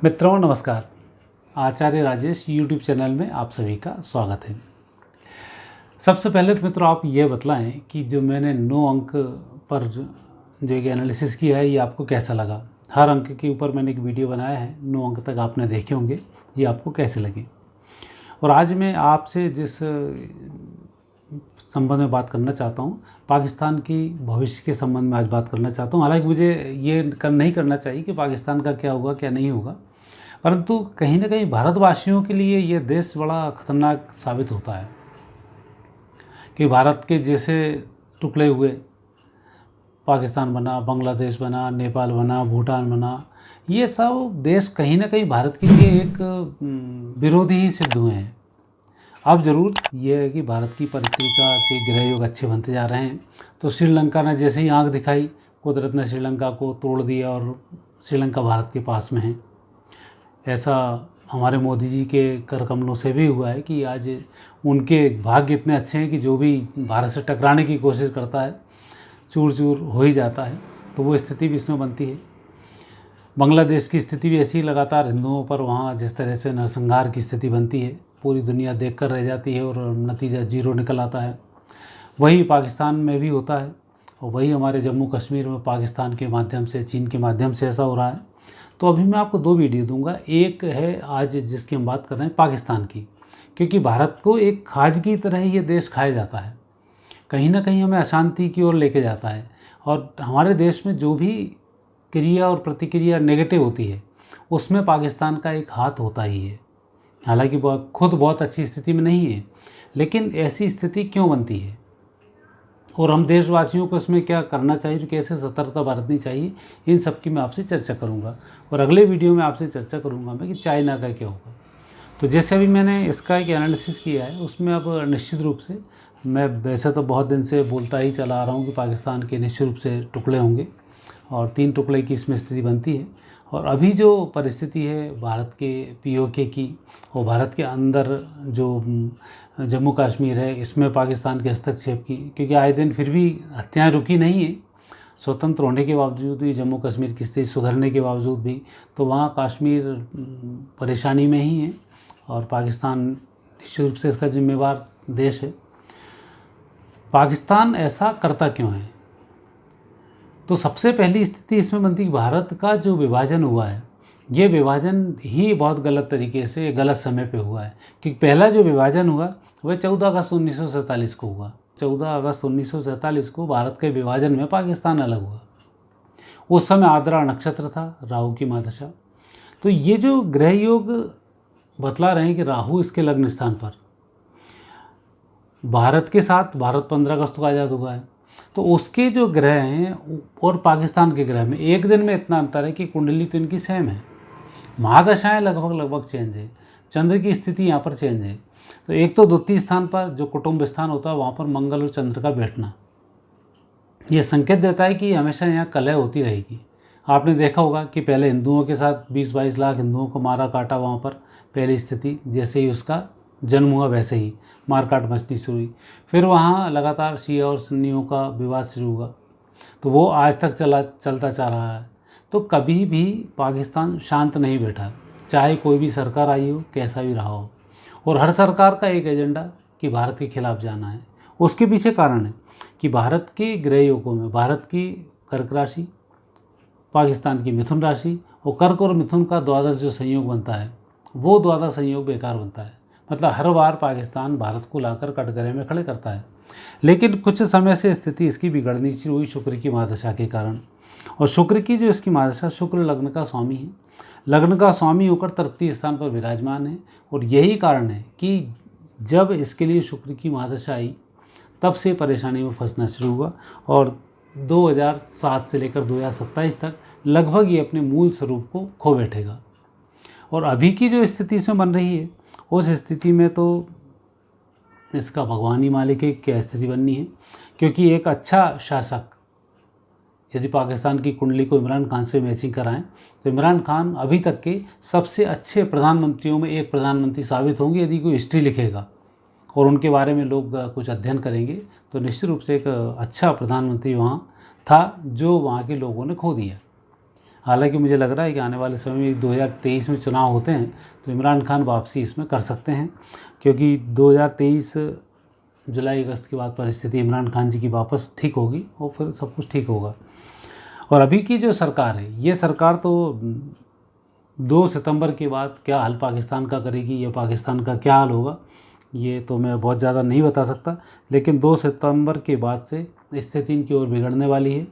मित्रों नमस्कार। आचार्य Rajesh YouTube channel में आप सभी का स्वागत है। सबसे पहले तो मित्रों आप ये बतलाएं कि जो मैंने 9 अंक पर जो एक एनालिसिस किया है ये आपको कैसा लगा। हर अंक के ऊपर मैंने एक वीडियो बनाया है, 9 अंक तक आपने देखे होंगे, ये आपको कैसे लगे। और आज मैं आपसे जिस संबंध में बात करना चाहता हूँ, पाकिस्तान की भविष्य के संबंध में आज बात करना चाहता हूँ। हालांकि मुझे ये नहीं करना चाहिए कि पाकिस्तान का क्या होगा क्या नहीं होगा, परंतु कहीं ना कहीं भारतवासियों के लिए ये देश बड़ा खतरनाक साबित होता है कि भारत के जैसे टुकड़े हुए पाकिस्तान बना, बांग्लादेश बना, नेपाल बना, भूटान बना, ये सब देश कहीं ना कहीं भारत के लिए एक विरोधी ही सिद्ध हुए हैं। अब ज़रूर ये है कि भारत की पत्रिका के ग्रह योग अच्छे बनते जा रहे हैं। तो श्रीलंका ने जैसे ही आंख दिखाई, कुदरत ने श्रीलंका को तोड़ दिया और श्रीलंका भारत के पास में है। ऐसा हमारे मोदी जी के कर कमलों से भी हुआ है कि आज उनके भाग्य इतने अच्छे हैं कि जो भी भारत से टकराने की कोशिश करता है चूर चूर हो ही जाता है। तो वो स्थिति भी इसमें बनती है। बांग्लादेश की स्थिति भी ऐसी लगातार हिंदुओं पर वहाँ जिस तरह से नरसंहार की स्थिति बनती है, पूरी दुनिया देखकर रह जाती है और नतीजा जीरो निकल आता है। वही पाकिस्तान में भी होता है और वही हमारे जम्मू कश्मीर में पाकिस्तान के माध्यम से, चीन के माध्यम से ऐसा हो रहा है। तो अभी मैं आपको 2 वीडियो दूंगा। एक है आज जिसकी हम बात कर रहे हैं पाकिस्तान की, क्योंकि भारत को एक खाज की तरह ये देश खाया जाता है, कहीं ना कहीं हमें अशांति की ओर लेके जाता है। और हमारे देश में जो भी क्रिया और प्रतिक्रिया नेगेटिव होती है उसमें पाकिस्तान का एक हाथ होता ही है। हालांकि खुद बहुत अच्छी स्थिति में नहीं है, लेकिन ऐसी स्थिति क्यों बनती है और हम देशवासियों को इसमें क्या करना चाहिए, कैसे सतर्कता बरतनी चाहिए, इन सब की मैं आपसे चर्चा करूंगा। और अगले वीडियो में आपसे चर्चा करूंगा मैं कि चाइना का क्या होगा। तो जैसे अभी मैंने इसका एक एनालिसिस किया है, उसमें अब निश्चित रूप से मैं वैसे तो बहुत दिन से बोलता ही चला आ रहा हूँ कि पाकिस्तान के निश्चित रूप से टुकड़े होंगे और 3 टुकड़े की इसमें स्थिति बनती है। और अभी जो परिस्थिति है भारत के पीओके की और भारत के अंदर जो जम्मू कश्मीर है, इसमें पाकिस्तान के हस्तक्षेप की, क्योंकि आए दिन फिर भी हत्याएं रुकी नहीं है। स्वतंत्र होने के बावजूद भी, जम्मू कश्मीर की स्थिति सुधरने के बावजूद भी, तो वहाँ कश्मीर परेशानी में ही है और पाकिस्तान निश्चित रूप से इसका जिम्मेवार देश है। पाकिस्तान ऐसा करता क्यों है? तो सबसे पहली स्थिति इसमें बनती है भारत का जो विभाजन हुआ है, ये विभाजन ही बहुत गलत तरीके से, गलत समय पे हुआ है। क्योंकि पहला जो विभाजन हुआ वह 14 अगस्त 1947 को हुआ। 14 अगस्त 1947 को भारत के विभाजन में पाकिस्तान अलग हुआ। उस समय आर्द्रा नक्षत्र था, राहु की महादशा। तो ये जो ग्रह योग बतला रहे हैं कि राहु इसके लग्न स्थान पर, भारत के साथ भारत 15 अगस्त को आज़ाद हुआ है, तो उसके जो ग्रह हैं और पाकिस्तान के ग्रह में एक दिन में इतना अंतर है कि कुंडली तो इनकी सेम है, महादशाएं लगभग चेंज है, चंद्र की स्थिति यहाँ पर चेंज है। तो एक तो द्वितीय स्थान पर जो कुटुंब स्थान होता है वहाँ पर मंगल और चंद्र का बैठना, ये संकेत देता है कि हमेशा यहाँ कलह होती रहेगी। आपने देखा होगा कि पहले हिंदुओं के साथ 20-22 लाख हिंदुओं को मारा काटा, वहाँ पर पहली स्थिति, जैसे ही उसका जन्म हुआ वैसे ही मारकाट मचनी शुरू हुई। फिर वहाँ लगातार शिया और सुन्नियों का विवाद शुरू हुआ, तो वो आज तक चलता जा रहा है। तो कभी भी पाकिस्तान शांत नहीं बैठा, चाहे कोई भी सरकार आई हो, कैसा भी रहा हो। और हर सरकार का एक एजेंडा कि भारत के खिलाफ जाना है। उसके पीछे कारण है कि भारत के ग्रह योगों में भारत की कर्क राशि, पाकिस्तान की मिथुन राशि और कर्क और मिथुन का द्वादश जो संयोग बनता है, वो द्वादश संयोग बेकार बनता है। मतलब हर बार पाकिस्तान भारत को लाकर कटघरे में खड़े करता है। लेकिन कुछ समय से स्थिति इसकी बिगड़नी शुरू हुई शुक्र की महादशा के कारण। और शुक्र की जो इसकी महादशा, शुक्र लग्न का स्वामी है, लग्न का स्वामी होकर तृतीय स्थान पर विराजमान है। और यही कारण है कि जब इसके लिए शुक्र की महादशा आई तब से परेशानी में फंसना शुरू हुआ और 2007 से लेकर 2027 तक लगभग ये अपने मूल स्वरूप को खो बैठेगा। और अभी की जो स्थिति इसमें बन रही है, उस स्थिति में तो इसका भगवान ही मालिक है क्या स्थिति बननी है। क्योंकि एक अच्छा शासक, यदि पाकिस्तान की कुंडली को इमरान खान से मैचिंग कराएं तो इमरान खान अभी तक के सबसे अच्छे प्रधानमंत्रियों में एक प्रधानमंत्री साबित होंगे। यदि कोई हिस्ट्री लिखेगा और उनके बारे में लोग कुछ अध्ययन करेंगे तो निश्चित रूप से एक अच्छा प्रधानमंत्री वहाँ था जो वहाँ के लोगों ने खो दिया। हालांकि मुझे लग रहा है कि आने वाले समय में 2023 में चुनाव होते हैं तो इमरान खान वापसी इसमें कर सकते हैं, क्योंकि 2023 जुलाई अगस्त के बाद परिस्थिति इमरान खान जी की वापस ठीक होगी और फिर सब कुछ ठीक होगा। और अभी की जो सरकार है, ये सरकार तो 2 सितंबर के बाद क्या हाल पाकिस्तान का करेगी या पाकिस्तान का क्या हाल होगा, ये तो मैं बहुत ज़्यादा नहीं बता सकता, लेकिन 2 सितंबर के बाद से स्थिति इनकी ओर बिगड़ने वाली है।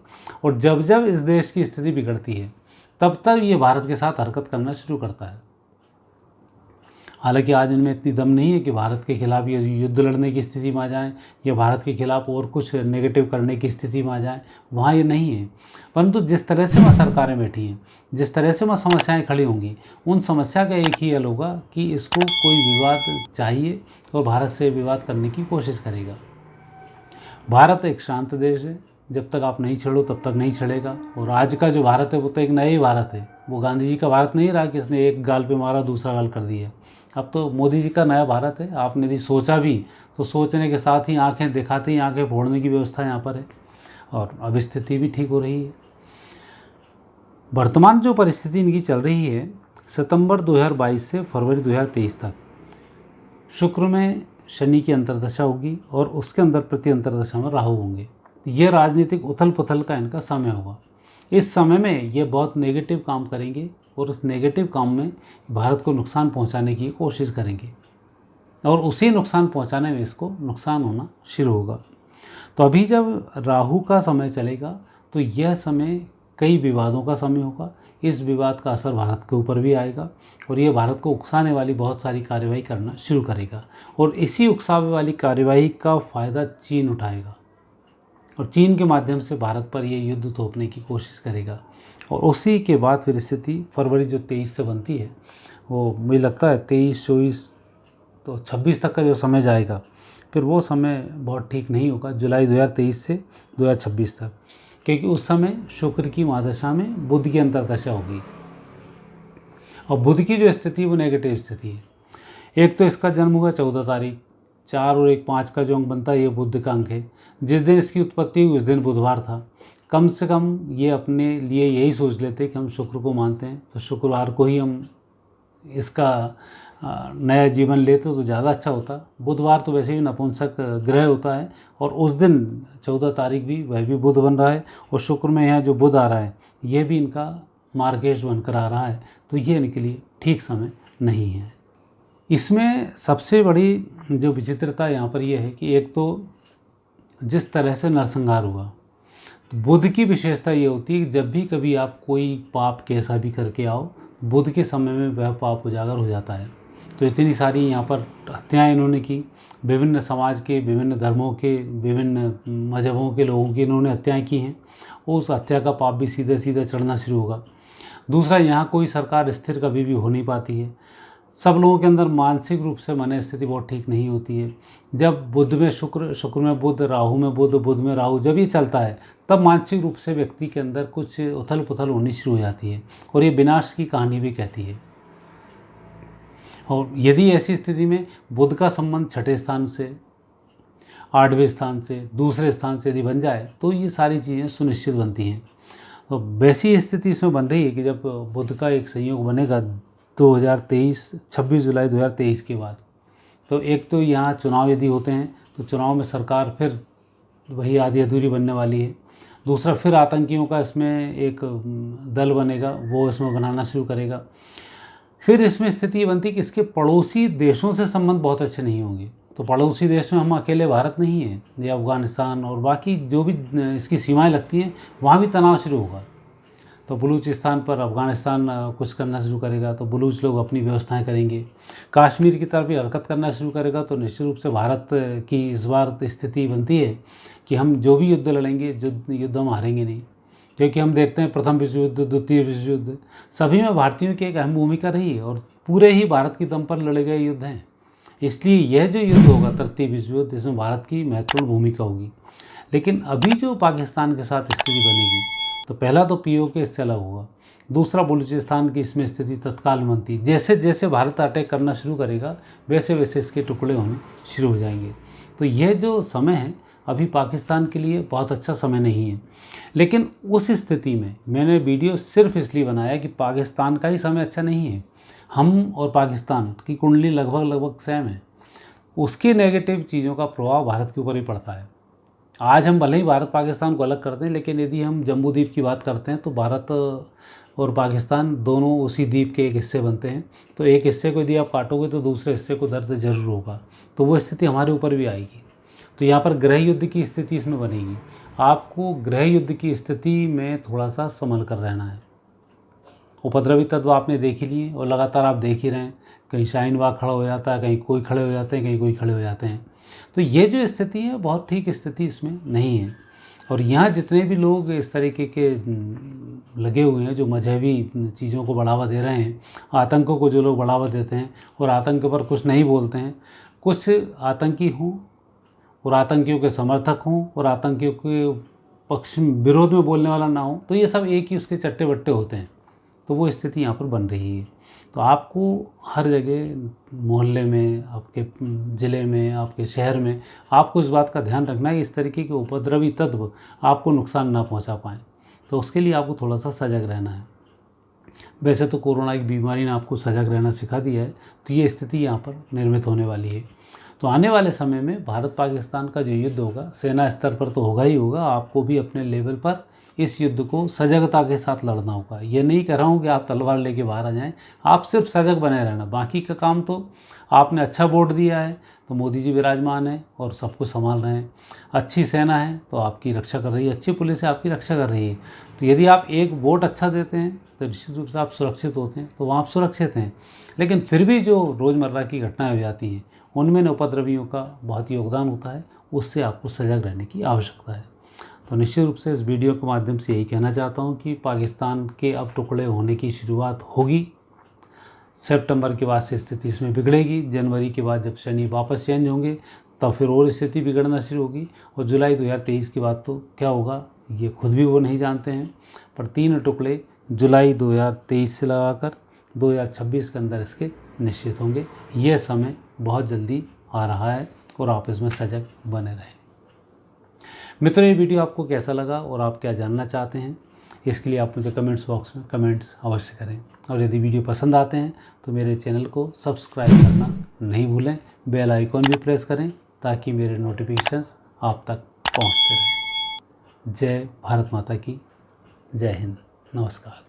और जब जब इस देश की स्थिति बिगड़ती है तब तब ये भारत के साथ हरकत करना शुरू करता है। हालांकि आज इनमें इतनी दम नहीं है कि भारत के खिलाफ ये युद्ध लड़ने की स्थिति में आ जाएँ या भारत के खिलाफ और कुछ नेगेटिव करने की स्थिति में आ जाएँ, वहाँ ये नहीं है। परंतु जिस तरह से वह सरकारें बैठी हैं, जिस तरह से वह समस्याएं खड़ी होंगी, उन समस्या का एक ही हल होगा कि इसको कोई विवाद चाहिए और भारत से विवाद करने की कोशिश करेगा। भारत एक शांत देश है, जब तक आप नहीं छेड़ो तब तक नहीं छेड़ेगा। और आज का जो भारत है वो तो एक नया ही भारत है, वो गांधी जी का भारत नहीं रहा कि इसने एक गाल पे मारा दूसरा गाल कर दिया। अब तो मोदी जी का नया भारत है। आपने यदि सोचा भी तो सोचने के साथ ही आंखें दिखाते ही आंखें फोड़ने की व्यवस्था यहाँ पर है, और अब स्थिति भी ठीक हो रही है। वर्तमान जो परिस्थिति इनकी चल रही है, सितंबर 2022 से फरवरी 2023 तक शुक्र में शनि की अंतर्दशा होगी और उसके अंदर प्रति अंतर्दशा में राहु होंगे। ये राजनीतिक उथल पुथल का इनका समय होगा। इस समय में ये बहुत नेगेटिव काम करेंगे और उस नेगेटिव काम में भारत को नुकसान पहुंचाने की कोशिश करेंगे, और उसी नुकसान पहुंचाने में इसको नुकसान होना शुरू होगा। तो अभी जब राहु का समय चलेगा तो यह समय कई विवादों का समय होगा। इस विवाद का असर भारत के ऊपर भी आएगा और ये भारत को उकसाने वाली बहुत सारी कार्यवाही करना शुरू करेगा, और इसी उकसावे वाली कार्यवाही का फ़ायदा चीन उठाएगा और चीन के माध्यम से भारत पर ये युद्ध थोपने की कोशिश करेगा। और उसी के बाद फिर स्थिति फरवरी जो 23 से बनती है, वो मुझे लगता है 23, 24 तो 26 तक का जो समय जाएगा, फिर वो समय बहुत ठीक नहीं होगा, जुलाई 2023 से 2026 तक, क्योंकि उस समय शुक्र की महादशा में बुध की अंतर्दशा होगी। और बुध की जो स्थिति वो नेगेटिव स्थिति है। एक तो इसका जन्म हुआ 14 तारीख, 4 और 1 5 का जो अंक बनता है ये बुध का अंक है। जिस दिन इसकी उत्पत्ति हुई उस दिन बुधवार था। कम से कम ये अपने लिए यही सोच लेते कि हम शुक्र को मानते हैं तो शुक्रवार को ही हम इसका नया जीवन लेते तो ज़्यादा अच्छा होता। बुधवार तो वैसे भी नपुंसक ग्रह होता है और उस दिन 14 तारीख भी वह भी बुध बन रहा है, और शुक्र में यहाँ जो बुध आ रहा है ये भी इनका मार्गेश बनकर आ रहा है, तो ये इनके लिए ठीक समय नहीं है। इसमें सबसे बड़ी जो विचित्रता यहाँ पर यह है कि एक तो जिस तरह से नरसंहार हुआ, तो बुध की विशेषता ये होती है कि जब भी कभी आप कोई पाप कैसा भी करके आओ, बुध के समय में वह पाप उजागर हो जाता है। तो इतनी सारी यहाँ पर हत्याएँ इन्होंने की, विभिन्न समाज के, विभिन्न धर्मों के, विभिन्न मजहबों के लोगों की इन्होंने हत्याएँ की हैं। उस हत्या का पाप भी सीधे सीधे चढ़ना शुरू होगा। दूसरा, यहाँ कोई सरकार स्थिर कभी भी हो नहीं पाती है। सब लोगों के अंदर मानसिक रूप से मन स्थिति बहुत ठीक नहीं होती है। जब बुध में शुक्र, शुक्र में बुध, राहु में बुध, बुध में राहु जब ये चलता है तब मानसिक रूप से व्यक्ति के अंदर कुछ उथल पुथल होनी शुरू हो जाती है और ये विनाश की कहानी भी कहती है। और यदि ऐसी स्थिति में बुध का संबंध 6ठे स्थान से, 8वें स्थान से, दूसरे स्थान से यदि बन जाए तो ये सारी चीज़ें सुनिश्चित बनती हैं। तो वैसी स्थिति इसमें बन रही है कि जब बुध का एक संयोग बनेगा 2023, 26 जुलाई 2023 के बाद, तो एक तो यहाँ चुनाव यदि होते हैं तो चुनाव में सरकार फिर वही आधी अधूरी बनने वाली है। दूसरा, फिर आतंकियों का इसमें एक दल बनेगा, वो इसमें बनाना शुरू करेगा। फिर इसमें स्थिति ये बनती है कि इसके पड़ोसी देशों से संबंध बहुत अच्छे नहीं होंगे। तो पड़ोसी देश में हम अकेले भारत नहीं है, ये अफ़गानिस्तान और बाकी जो भी इसकी सीमाएं लगती हैं वहाँ भी तनाव शुरू होगा। तो बलूचिस्तान पर अफ़गानिस्तान कुछ करना शुरू करेगा तो बलूच लोग अपनी व्यवस्थाएं करेंगे। कश्मीर की तरफ भी हरकत करना शुरू करेगा तो निश्चित रूप से भारत की इस बार स्थिति बनती है कि हम जो भी युद्ध लड़ेंगे, युद्ध हम हारेंगे नहीं, क्योंकि हम देखते हैं प्रथम विश्व युद्ध, द्वितीय विश्व युद्ध, सभी में भारतीयों की एक अहम भूमिका रही है और पूरे ही भारत की दम पर लड़े गए युद्ध हैं। इसलिए यह जो युद्ध होगा तृतीय विश्व युद्ध, इसमें भारत की महत्वपूर्ण भूमिका होगी। लेकिन अभी जो पाकिस्तान के साथ स्थिति बनेगी तो पहला तो पीओके इससे अलग होगा, दूसरा बलूचिस्तान की इसमें स्थिति तत्काल बनती। जैसे जैसे भारत अटैक करना शुरू करेगा वैसे वैसे इसके टुकड़े होने शुरू हो जाएंगे। तो यह जो समय है अभी पाकिस्तान के लिए बहुत अच्छा समय नहीं है। लेकिन उस स्थिति में मैंने वीडियो सिर्फ इसलिए बनाया कि पाकिस्तान का ही समय अच्छा नहीं है। हम और पाकिस्तान की कुंडली लगभग सेम है। उसकी नेगेटिव चीज़ों का प्रभाव भारत के ऊपर ही पड़ता है। आज हम भले ही भारत पाकिस्तान को अलग करते हैं, लेकिन यदि हम जम्बू द्वीप की बात करते हैं तो भारत और पाकिस्तान दोनों उसी द्वीप के एक हिस्से बनते हैं। तो एक हिस्से को यदि आप काटोगे तो दूसरे हिस्से को दर्द ज़रूर होगा। तो वो स्थिति हमारे ऊपर भी आएगी। तो यहाँ पर गृह युद्ध की स्थिति इसमें बनेगी। आपको गृह युद्ध की स्थिति में थोड़ा सा संभल कर रहना है। उपद्रवी तत्व आपने देख ही लिए और लगातार आप देख ही रहे हैं। कहीं शाहीन बाग खड़ा हो जाता है, कहीं कोई खड़े हो जाते हैं, कहीं कोई खड़े हो जाते हैं। तो ये जो स्थिति है बहुत ठीक स्थिति इसमें नहीं है। और यहाँ जितने भी लोग इस तरीके के लगे हुए हैं जो मजहबी चीज़ों को बढ़ावा दे रहे हैं, आतंकों को जो लोग बढ़ावा देते हैं और आतंक पर कुछ नहीं बोलते हैं, कुछ आतंकी हों और आतंकियों के समर्थक हों और आतंकियों के पक्ष विरोध में बोलने वाला ना हो, तो ये सब एक ही उसके चट्टे बट्टे होते हैं। तो वो स्थिति यहाँ पर बन रही है। तो आपको हर जगह मोहल्ले में, आपके ज़िले में, आपके शहर में आपको इस बात का ध्यान रखना है कि इस तरीके के उपद्रवी तत्व आपको नुकसान ना पहुँचा पाएँ। तो उसके लिए आपको थोड़ा सा सजग रहना है। वैसे तो कोरोना की बीमारी ने आपको सजग रहना सिखा दिया है, तो ये स्थिति यहाँ पर निर्मित होने वाली है। तो आने वाले समय में भारत पाकिस्तान का जो युद्ध होगा सेना स्तर पर तो होगा ही होगा। आपको भी अपने लेवल पर इस युद्ध को सजगता के साथ लड़ना होगा। ये नहीं कह रहा हूँ कि आप तलवार लेके बाहर आ जाएं, आप सिर्फ सजग बने रहना। बाकी का काम तो आपने अच्छा वोट दिया है तो मोदी जी विराजमान हैं और सब कुछ संभाल रहे हैं। अच्छी सेना है तो आपकी रक्षा कर रही है, अच्छी पुलिस है आपकी रक्षा कर रही है। तो यदि आप एक वोट अच्छा देते हैं तो निश्चित रूप से आप सुरक्षित होते हैं, तो वहाँ आप सुरक्षित हैं। लेकिन फिर भी जो रोज़मर्रा की घटनाएँ हो जाती हैं उनमें उपद्रवियों का बहुत योगदान होता है, उससे आपको सजग रहने की आवश्यकता है। तो निश्चित रूप से इस वीडियो के माध्यम से यही कहना चाहता हूँ कि पाकिस्तान के अब टुकड़े होने की शुरुआत होगी। सितंबर के बाद से स्थिति इसमें बिगड़ेगी। जनवरी के बाद जब शनि वापस चेंज होंगे तब फिर और स्थिति बिगड़ना शुरू होगी। और जुलाई 2023 के बाद तो क्या होगा ये खुद भी वो नहीं जानते हैं। पर 3 टुकड़े जुलाई 2023 से लगाकर 2026 के अंदर इसके निश्चित होंगे। यह समय बहुत जल्दी आ रहा है और आप इसमें सजग बने रहें। मित्रों, ये वीडियो आपको कैसा लगा और आप क्या जानना चाहते हैं, इसके लिए आप मुझे कमेंट्स बॉक्स में कमेंट्स अवश्य करें। और यदि वीडियो पसंद आते हैं तो मेरे चैनल को सब्सक्राइब करना नहीं भूलें, बेल आइकॉन भी प्रेस करें ताकि मेरे नोटिफिकेशंस आप तक पहुंचते रहें। जय भारत माता की, जय हिंद, नमस्कार।